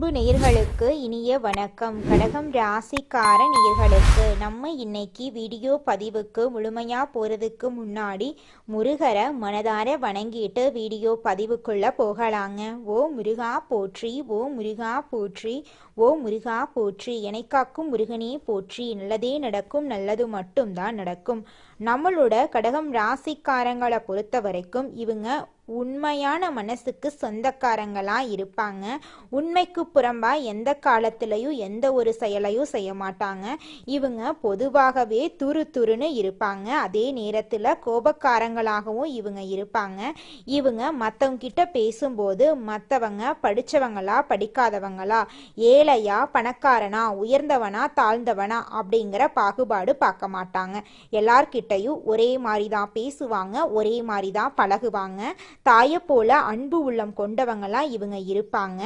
அன்பு நேயர்களுக்கு இனிய வணக்கம். கடகம் ராசிக்கார நேயர்களுக்கு நம்ம இன்னைக்கு வீடியோ பதிவுக்கு முழுமையா போறதுக்கு முன்னாடி முருகரை மனதார வணங்கிட்டு வீடியோ பதிவுக்குள்ள போகலாங்க. ஓ முருகா போற்றி, ஓ முருகா போற்றி, ஓ முருகா போற்றி, எனக்காக்கும் முருகனே போற்றி. நல்லதே நடக்கும், நல்லது மட்டும்தான் நடக்கும். நம்மளோட கடகம் ராசிக்காரங்களை பொறுத்த வரைக்கும் இவங்க உண்மையான மனசுக்கு சொந்தக்காரங்களா இருப்பாங்க. உண்மைக்கு புறம்பா எந்த காலத்திலையும் எந்த ஒரு செயலையும் செய்ய மாட்டாங்க. இவங்க பொதுவாகவே துருன்னு இருப்பாங்க. அதே நேரத்தில் கோபக்காரங்களாகவும் இவங்க இருப்பாங்க. இவங்க மற்றவங்க கிட்ட பேசும்போது மற்றவங்க படித்தவங்களா படிக்காதவங்களா, ஏழையா பணக்காரனா, உயர்ந்தவனா தாழ்ந்தவனா அப்படிங்கிற பாகுபாடு பார்க்க மாட்டாங்க. எல்லார்கிட்டையும் ஒரே மாதிரி தான் பேசுவாங்க, ஒரே மாதிரி தான் பழகுவாங்க. தாயை போல அன்பு உள்ளம் கொண்டவங்களா இவங்க இருப்பாங்க.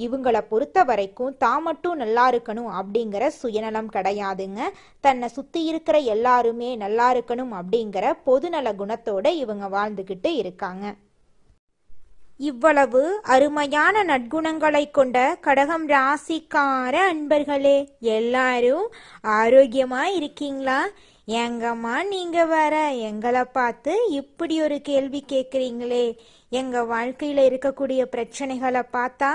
இவங்களை பொறுத்த வரைக்கும் தான் மட்டும் நல்லா இருக்கணும் அப்படிங்கிற சுயநலம் கிடையாதுங்க. தன்னை சுத்தி இருக்கிற எல்லாருமே நல்லா இருக்கணும் அப்படிங்கிற பொதுநல குணத்தோட இவங்க வாழ்ந்துகிட்டு இருக்காங்க. இவ்வளவு அருமையான நற்குணங்களை கொண்ட கடகம் ராசிக்கார அன்பர்களே, எல்லாரும் ஆரோக்கியமா இருக்கீங்களா? எங்கம்மா நீங்க வேற எங்களை பார்த்து இப்படி ஒரு கேள்வி கேட்குறீங்களே? எங்க வாழ்க்கையில இருக்கக்கூடிய பிரச்சனைகளை பார்த்தா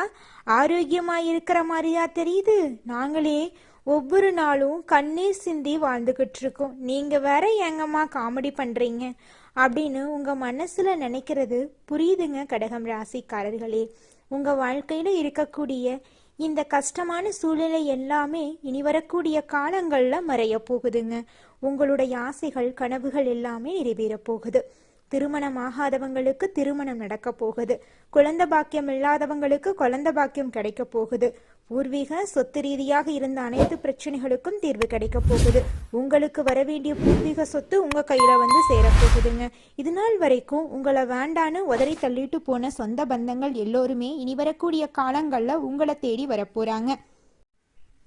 ஆரோக்கியமா இருக்கிற மாதிரியா தெரியுது? நாங்களே ஒவ்வொரு நாளும் கண்ணீர் சிந்தி வாழ்ந்துகிட்டு இருக்கோம். நீங்க வேற எங்கம்மா காமெடி பண்றீங்க அப்படின்னு உங்க மனசுல நினைக்கிறது புரியுதுங்க. கடகம் ராசிக்காரர்களே, உங்க வாழ்க்கையில இருக்கக்கூடிய இந்த கஷ்டமான சூழ்நிலை எல்லாமே இனி வரக்கூடிய காலங்கள்ல மறைய போகுதுங்க. உங்களுடைய ஆசைகள் கனவுகள் எல்லாமே நிறைவேற போகுது. திருமணம் ஆகாதவங்களுக்கு திருமணம் நடக்க போகுது. குழந்தை பாக்கியம் இல்லாதவங்களுக்கு குழந்தை பாக்கியம் கிடைக்க போகுது. பூர்வீக சொத்து ரீதியாக இருந்த அனைத்து பிரச்சனைகளுக்கும் தீர்வு கிடைக்க போகுது. உங்களுக்கு வர வேண்டிய பூர்வீக சொத்து உங்க கையில வந்து சேரப்போகுதுங்க. இது நாள் வரைக்கும் உங்களை வேண்டான்னு உதறி தள்ளிட்டு போன சொந்த பந்தங்கள் எல்லோருமே இனி வரக்கூடிய காலங்கள்ல உங்களை தேடி வரப்போறாங்க.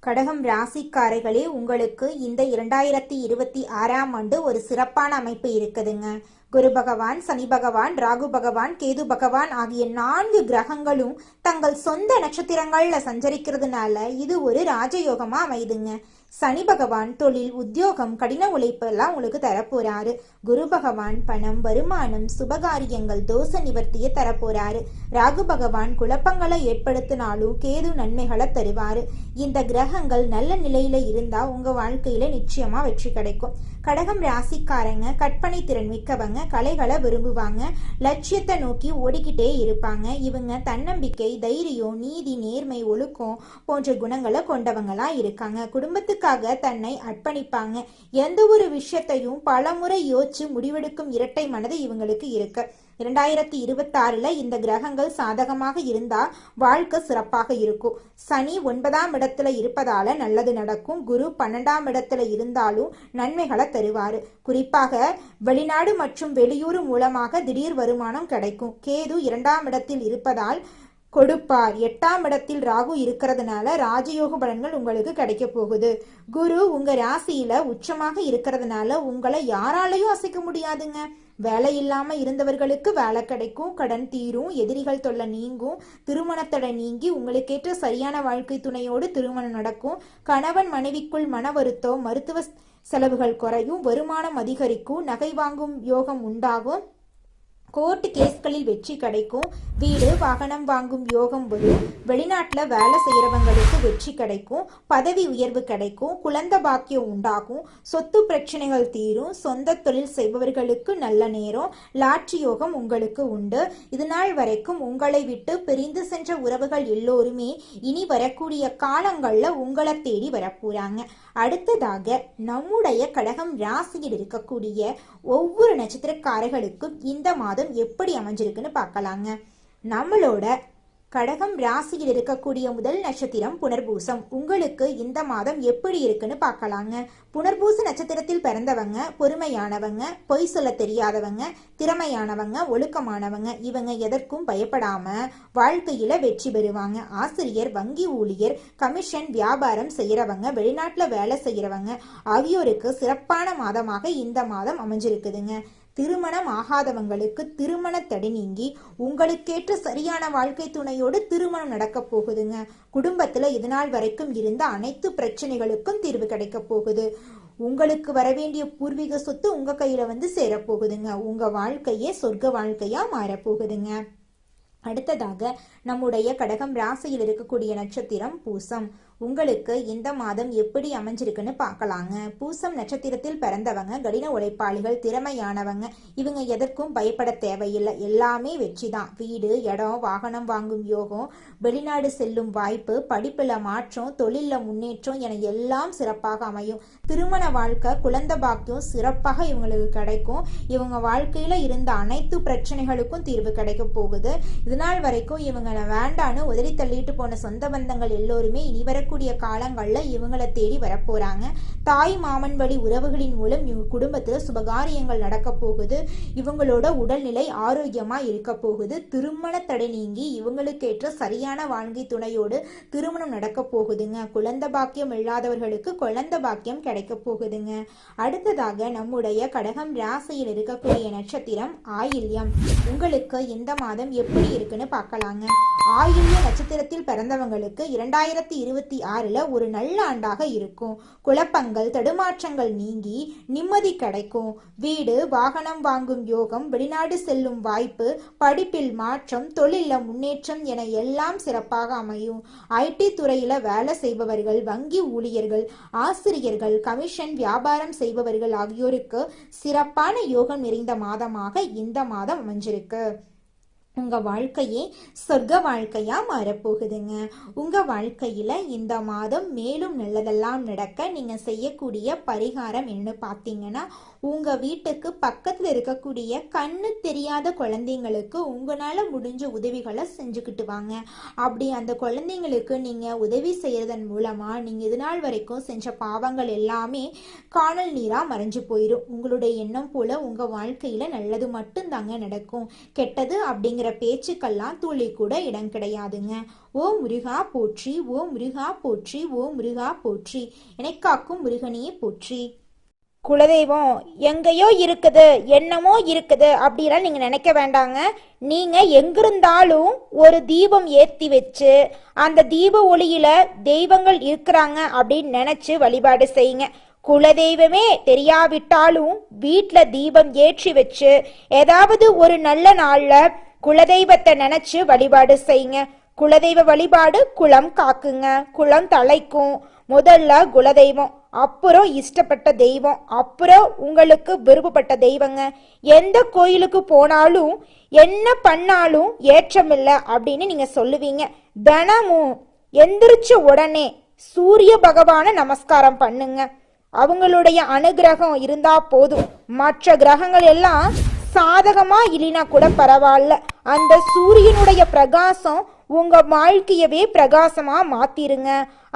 கடகம் ராசிக்காரர்களே, உங்களுக்கு இந்த 2026ஆம் ஆண்டு ஒரு சிறப்பான அமைப்பு இருக்குதுங்க. குரு பகவான், சனி பகவான், ராகு பகவான், கேது பகவான் ஆகிய 4 கிரகங்களும் தங்கள் சொந்த நட்சத்திரங்கள்ல சஞ்சரிக்கிறதுனால இது ஒரு ராஜயோகமா அமைதுங்க. சனி பகவான் தொழில், உத்தியோகம், கடின உழைப்பு எல்லாம் உங்களுக்கு தரப்போறாரு. குரு பகவான் பணம், வருமானம், சுபகாரியங்கள், தோஷ நிவர்த்தியை தரப்போறாரு. ராகு பகவான் குழப்பங்களை ஏற்படுத்தினாலும் கேது நன்மைகளை தருவாரு. இந்த கிரகங்கள் நல்ல நிலையில இருந்தா உங்க வாழ்க்கையில நிச்சயமா வெற்றி கிடைக்கும். கடகம் ராசிக்காரங்க கற்பனை திறன் மிக்கவங்க, கலைகளை விரும்புவாங்க, லட்சியத்தை நோக்கி ஓடிக்கிட்டே இருப்பாங்க. இவங்க தன்னம்பிக்கை, தைரியம், நீதி, நேர்மை, ஒழுக்கம் போன்ற குணங்களை கொண்டவங்களா இருக்காங்க. குடும்பத்துக்காக தன்னை அர்ப்பணிப்பாங்க. எந்த ஒரு விஷயத்தையும் பலமுறை யோசிச்சு முடிவெடுக்கும் இரட்டை மனது இவங்களுக்கு இருக்கு. 2026ல இந்த கிரகங்கள் சாதகமாக இருந்தா வாழ்க்கை சிறப்பாக இருக்கும். சனி 9ஆம் இடத்துல இருப்பதால நல்லது நடக்கும். குரு 12ஆம் இடத்துல இருந்தாலும் நன்மைகளை தருவாரு. குறிப்பாக வெளிநாடு மற்றும் வெளியூர் மூலமாக திடீர் வருமானம் கிடைக்கும். கேது 2ஆம் இடத்தில் இருப்பதால் கொடுப்பார். 8ஆம் இடத்தில் ராகு இருக்கிறதுனால ராஜயோக பலன்கள் உங்களுக்கு கிடைக்க போகுது. குரு உங்க ராசியில உச்சமாக இருக்கிறதுனால உங்களை யாராலையும் அசைக்க முடியாதுங்க. வேலை இல்லாம இருந்தவர்களுக்கு வேலை கிடைக்கும், கடன் தீரும், எதிரிகள் தொல்லை நீங்கும், திருமணத்தடை நீங்கி உங்களுக்கேற்ற சரியான வாழ்க்கை துணையோடு திருமணம் நடக்கும். கணவன் மனைவிக்குள் மன வருத்தம், மருத்துவ செலவுகள் குறையும், வருமானம் அதிகரிக்கும், நகை வாங்கும் யோகம் உண்டாகும், கோர்ட் கேஸ்களில் வெற்றி கிடைக்கும், வீடு வாகனம் வாங்கும் யோகம் வரும், வெளிநாட்டில் வேலை செய்கிறவங்களுக்கு வெற்றி கிடைக்கும், பதவி உயர்வு கிடைக்கும், குழந்தை பாக்கியம் உண்டாகும், சொத்து பிரச்சனைகள் தீரும், சொந்த தொழில் செய்பவர்களுக்கு நல்ல நேரம், லாட்சி யோகம் உங்களுக்கு உண்டு. இது நாள் வரைக்கும் உங்களை விட்டு பிரிந்து சென்ற உறவுகள் எல்லோருமே இனி வரக்கூடிய காலங்களில் உங்களை தேடி வரப்போறாங்க. அடுத்ததாக நம்முடைய கடகம் ராசியில் இருக்கக்கூடிய ஒவ்வொரு நட்சத்திரக்காரர்களுக்கும் இந்த மாதம் எப்படி அமைஞ்சிருக்குன்னு பார்க்கலாங்க. நம்மளோட கடகம் ராசியில் இருக்கக்கூடிய முதல் நட்சத்திரம் புனர்பூசம். உங்களுக்கு இந்த மாதம் எப்படி இருக்குன்னு பார்க்கலாங்க. புனர்பூச நட்சத்திரத்தில் பிறந்தவங்க பொறுமையானவங்க, பொய் சொல்ல தெரியாதவங்க, திறமையானவங்க, ஒழுக்கமானவங்க. இவங்க எதற்கும் பயப்படாம வாழ்க்கையில வெற்றி பெறுவாங்க. ஆசிரியர், வங்கி ஊழியர், கமிஷன், வியாபாரம் செய்யறவங்க, வெளிநாட்டுல வேலை செய்யறவங்க ஆகியோருக்கு சிறப்பான மாதமாக இந்த மாதம் அமைஞ்சிருக்குதுங்க. திருமணம் ஆகாதவங்களுக்கு திருமண தடை நீங்கி உங்களுக்கேற்ற சரியான வாழ்க்கை துணையோடு திருமணம் நடக்க போகுதுங்க. குடும்பத்துல இதுநாள் வரைக்கும் இருந்த அனைத்து பிரச்சனைகளுக்கும் தீர்வு கிடைக்க போகுது. உங்களுக்கு வரவேண்டிய பூர்வீக சொத்து உங்க கையில வந்து சேரப்போகுதுங்க. உங்க வாழ்க்கையே சொர்க்க வாழ்க்கையா மாறப்போகுதுங்க. அடுத்ததாக நம்முடைய கடகம் ராசியில் இருக்கக்கூடிய நட்சத்திரம் பூசம். உங்களுக்கு இந்த மாதம் எப்படி அமைஞ்சிருக்குன்னு பார்க்கலாங்க. பூசம் நட்சத்திரத்தில் பிறந்தவங்க கடின உழைப்பாளிகள், திறமையானவங்க. இவங்க எதற்கும் பயப்பட தேவையில்லை. எல்லாமே வெற்றி தான். வீடு, இடம், வாகனம் வாங்கும் யோகம், வெளிநாடு செல்லும் வாய்ப்பு, படிப்புல மாற்றம், தொழில முன்னேற்றம் என எல்லாம் சிறப்பாக அமையும். திருமண வாழ்க்கை, குழந்தை பாக்கியம் சிறப்பாக இவங்களுக்கு கிடைக்கும். இவங்க வாழ்க்கையில இருந்த அனைத்து பிரச்சனைகளுக்கும் தீர்வு கிடைக்க போகுது. இதனால் வரைக்கும் இவங்க வேண்டான்னு உதறி தள்ளிட்டு போன சொந்த பந்தங்கள் எல்லோருமே இனி வரக்கூடிய காலங்கள்ல இவங்களை தேடி வரப்போறாங்க. தாய் மாமன் வழி உறவுகளின் மூலம் இவங்க குடும்பத்துல சுபகாரியங்கள் நடக்க போகுது. இவங்களோட உடல்நிலை ஆரோக்கியமா இருக்க போகுது. திருமண தடை நீங்கி இவங்களுக்கு ஏற்ற சரியான வாழ்க்கை துணையோடு திருமணம் நடக்க போகுதுங்க. குழந்தை பாக்கியம் இல்லாதவர்களுக்கு குழந்தை பாக்கியம் கிடைக்க போகுதுங்க. அடுத்ததாக நம்முடைய கடகம் ராசியில் இருக்கக்கூடிய நட்சத்திரம் ஆயில்யம். உங்களுக்கு இந்த மாதம் எப்படி இருக்குன்னு பார்க்கலாங்க. ஆயில்ய நட்சத்திரத்தில் பிறந்தவங்களுக்கு 2026 ஒரு நல்ல ஆண்டாக இருக்கும். குழப்பங்கள், தடுமாற்றங்கள் நீங்கி நிம்மதி கிடைக்கும். வீடு, வாகனம் வாங்கும் யோகம், வெளிநாடு செல்லும் வாய்ப்பு, படிப்பில் மாற்றம், தொழில முன்னேற்றம் என எல்லாம் சிறப்பாக அமையும். ஐடி துறையில வேலை செய்பவர்கள், வங்கி ஊழியர்கள், ஆசிரியர்கள், கமிஷன் வியாபாரம் செய்பவர்கள் ஆகியோருக்கு சிறப்பான யோகம் நிறைந்த மாதமாக இந்த மாதம் அமைஞ்சிருக்கு. உங்க வாழ்க்கையே சொர்க்க வாழ்க்கையா மாறப்போகுதுங்க. உங்க வாழ்க்கையில இந்த மாதம் மேலும் நல்லதெல்லாம் நடக்க நீங்க செய்யக்கூடிய பரிகாரம் என்ன பார்த்தீங்கன்னா, உங்க வீட்டுக்கு பக்கத்துல இருக்கக்கூடிய கண்ணு தெரியாத குழந்தைங்களுக்கு உங்களால முடிஞ்ச உதவிகளை செஞ்சுக்கிட்டு வாங்க. அப்படி அந்த குழந்தைங்களுக்கு நீங்க உதவி செய்யறதன் மூலமா நீங்க இது நாள் வரைக்கும் செஞ்ச பாவங்கள் எல்லாமே காணல் நீரா மறைஞ்சு போயிடும். உங்களுடைய எண்ணம் போல உங்க வாழ்க்கையில நல்லது மட்டும் தாங்க நடக்கும். கெட்டது அப்படிங்கிற பேச்சுக்கெல்லாம் துளி கூட இடம் கிடையாதுங்க. ஓ முருகா போற்றி, ஓ முருகா போற்றி, ஓ முருகா போற்றி, எனக்காக்கும் முருகனையே போற்றி. குலதெய்வம் எங்கேயோ இருக்குது, என்னமோ இருக்குது அப்படிலாம் நீங்க நினைக்க வேண்டாங்க. நீங்க எங்கிருந்தாலும் ஒரு தீபம் ஏத்தி வச்சு அந்த தீப ஒளியில தெய்வங்கள் இருக்கிறாங்க அப்படின்னு நினைச்சு வழிபாடு செய்யுங்க. குலதெய்வமே தெரியாவிட்டாலும் வீட்டில் தீபம் ஏற்றி வச்சு ஏதாவது ஒரு நல்ல நாள்ல குலதெய்வத்தை நினைச்சு வழிபாடு செய்யுங்க. குலதெய்வ வழிபாடு குலம் காக்குங்க, குலம் தலைக்கும். முதல்ல குலதெய்வம், அப்புறம் இஷ்டப்பட்ட தெய்வம், அப்புறம் உங்களுக்கு விருப்பப்பட்ட தெய்வங்க. எந்த கோயிலுக்கு போனாலும் என்ன பண்ணாலும் ஏற்றமில்லை அப்படின்னு நீங்க சொல்லுவீங்க. தினமும் எந்திரிச்ச உடனே சூரிய பகவான நமஸ்காரம் பண்ணுங்க. அவங்களுடைய அனுகிரகம் இருந்தா போதும். மற்ற கிரகங்கள் எல்லாம் சாதகமா இல்லைனா கூட பரவாயில்ல, அந்த சூரியனுடைய பிரகாசம் உங்க வாழ்க்கையவே பிரகாசமா மாத்திருங்க.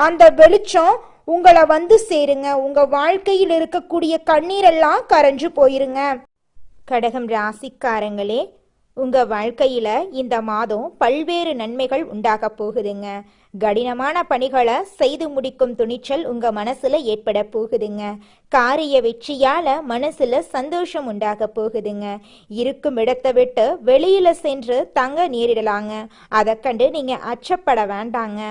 அந்த வெளிச்சம் உங்களை வந்து சேருங்க. உங்க வாழ்க்கையில் இருக்கக்கூடிய கண்ணீரெல்லாம் கரைஞ்சு போயிருங்க. கடகம் ராசிக்காரங்களே, உங்க வாழ்க்கையில இந்த மாதம் பல்வேறு நன்மைகள் உண்டாக போகுதுங்க. கடினமான பணிகளை செய்து முடிக்கும் துணிச்சல் உங்க மனசுல ஏற்பட போகுதுங்க. காரிய வெற்றியால மனசுல சந்தோஷம் உண்டாக போகுதுங்க. இருக்கும் இடத்தை விட்டு வெளியில சென்று தங்க நேரிடலாங்க. அதை கண்டு நீங்க அச்சப்பட வேண்டாங்க.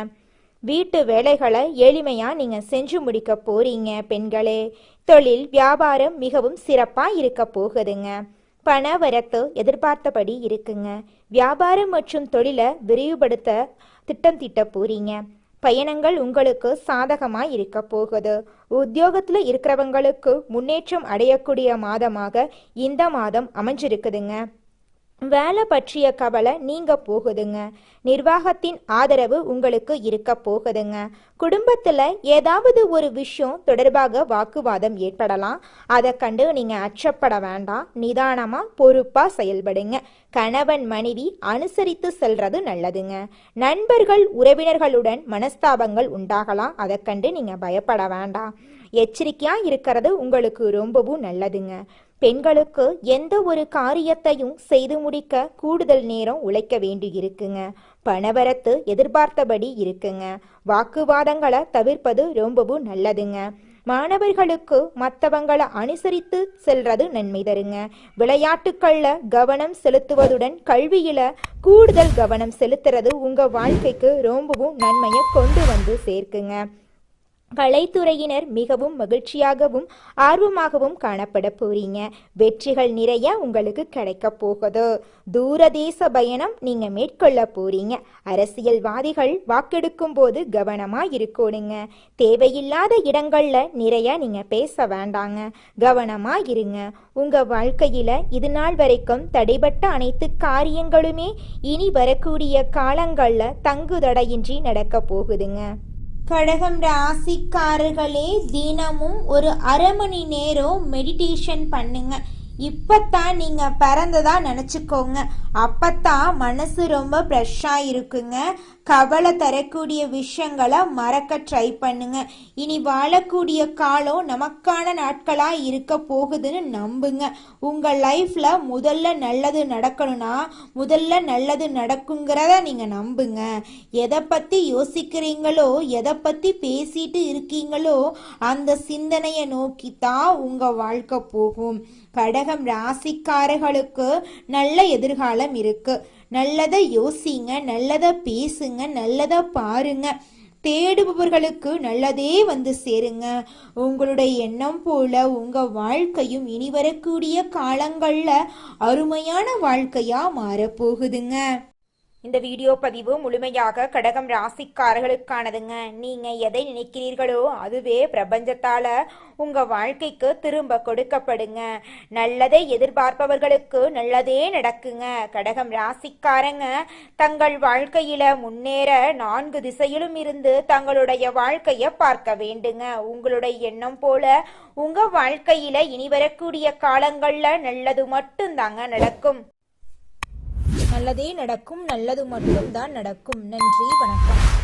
வீட்டு வேலைகளை எளிமையா நீங்க செஞ்சு முடிக்க போறீங்க. பெண்களே, தொழில் வியாபாரம் மிகவும் சிறப்பா இருக்க போகுதுங்க. பண வரத்து எதிர்பார்த்தபடி இருக்குங்க. வியாபாரம் மற்றும் தொழிலை விரிவுபடுத்த திட்டம் தீட்ட போறீங்க. பயணங்கள் உங்களுக்கு சாதகமா இருக்க போகுது. உத்தியோகத்துல இருக்கிறவங்களுக்கு முன்னேற்றம் அடையக்கூடிய மாதமாக இந்த மாதம் அமைஞ்சிருக்குதுங்க. வேலை பற்றிய கவலை நீங்க போகுதுங்க. நிர்வாகத்தின் ஆதரவு உங்களுக்கு இருக்க போகுதுங்க. குடும்பத்துல ஏதாவது ஒரு விஷயம் தொடர்பாக வாக்குவாதம் ஏற்படலாம். அதை கண்டு நீங்க அச்சப்பட வேண்டாம். நிதானமா பொறுப்பா செயல்படுங்க. கணவன் மனைவி அனுசரித்து செல்றது நல்லதுங்க. நண்பர்கள் உறவினர்களுடன் மனஸ்தாபங்கள் உண்டாகலாம். அதை கண்டு நீங்க பயப்பட வேண்டாம். எச்சரிக்கையா இருக்கிறது உங்களுக்கு ரொம்பவும் நல்லதுங்க. பெண்களுக்கு எந்த ஒரு காரியத்தையும் செய்து முடிக்க கூடுதல் நேரம் உழைக்க வேண்டி இருக்குங்க. பணவரத்து எதிர்பார்த்தபடி இருக்குங்க. வாக்குவாதங்களை தவிர்ப்பது ரொம்பவும் நல்லதுங்க. மாணவர்களுக்கு மற்றவங்களை அனுசரித்து செல்றது நன்மை தருங்க. விளையாட்டுக்கள்ல கவனம் செலுத்துவதுடன் கல்வியில கூடுதல் கவனம் செலுத்துறது உங்க வாழ்க்கைக்கு ரொம்பவும் நன்மையை கொண்டு வந்து சேர்க்குங்க. கலைத்துறையினர் மிகவும் மகிழ்ச்சியாகவும் ஆர்வமாகவும் காணப்பட போறீங்க. வெற்றிகள் நிறைய உங்களுக்கு கிடைக்க போகுது. தூரதேச பயணம் நீங்க மேற்கொள்ள போறீங்க. அரசியல்வாதிகள் வாக்கெடுக்கும் போது கவனமா இருக்கணுங்க. தேவையில்லாத இடங்கள்ல நிறைய நீங்க பேச வேண்டாங்க. கவனமா இருங்க. உங்க வாழ்க்கையில இது நாள் வரைக்கும் தடைபட்ட அனைத்து காரியங்களுமே இனி வரக்கூடிய காலங்கள்ல தங்குதடையின்றி நடக்க போகுதுங்க. கடகம் ராசிக்காரர்களே, தினமும் ஒரு அரை மணி நேரம் மெடிடேஷன் பண்ணுங்க. இப்பத்தான் நீங்க பிறந்ததா நினைச்சுக்கோங்க. அப்பத்தான் மனசு ரொம்ப ஃப்ரெஷ்ஷா இருக்குங்க. கவலை தரக்கூடிய விஷயங்களை மறக்க ட்ரை பண்ணுங்க. இனி வாழக்கூடிய காலம் நமக்கான நாட்களா இருக்க போகுதுன்னு நம்புங்க. உங்க லைஃப்ல முதல்ல நல்லது நடக்கணும்னா முதல்ல நல்லது நடக்குங்கிறத நீங்க நம்புங்க. எதை பத்தி யோசிக்கிறீங்களோ, எதை பத்தி பேசிட்டு இருக்கீங்களோ அந்த சிந்தனையை நோக்கித்தான் உங்க வாழ்க்கை போகும். கடகம் ராசிக்காரர்களுக்கு நல்ல எதிர்காலம் இருக்கு. நல்லதை யோசிங்க, நல்லதை பேசுங்க, நல்லதை பாருங்க. தேடுபவர்களுக்கு நல்லதே வந்து சேருங்க. உங்களுடைய எண்ணம் போல உங்க வாழ்க்கையும் இனி வரக்கூடிய காலங்கள்ல அருமையான வாழ்க்கையா மாறப்போகுதுங்க. இந்த வீடியோ பதிவு முழுமையாக கடகம் ராசிக்காரர்களுக்கானதுங்க. நீங்க எதை நினைக்கிறீர்களோ அதுவே பிரபஞ்சத்தால உங்க வாழ்க்கைக்கு திரும்ப கொடுக்கப்படுங்க. நல்லதை எதிர்பார்ப்பவர்களுக்கு நல்லதே நடக்குங்க. கடகம் ராசிக்காரங்க தங்கள் வாழ்க்கையில முன்னேற 4 திசையிலும் இருந்து தங்களுடைய வாழ்க்கைய பார்க்க வேண்டுங்க. உங்களுடைய எண்ணம் போல உங்க வாழ்க்கையில இனி வரக்கூடிய காலங்கள்ல நல்லது மட்டும்தாங்க நடக்கும். நல்லதே நடக்கும். நல்லது மட்டும்தான் நடக்கும். நன்றி, வணக்கம்.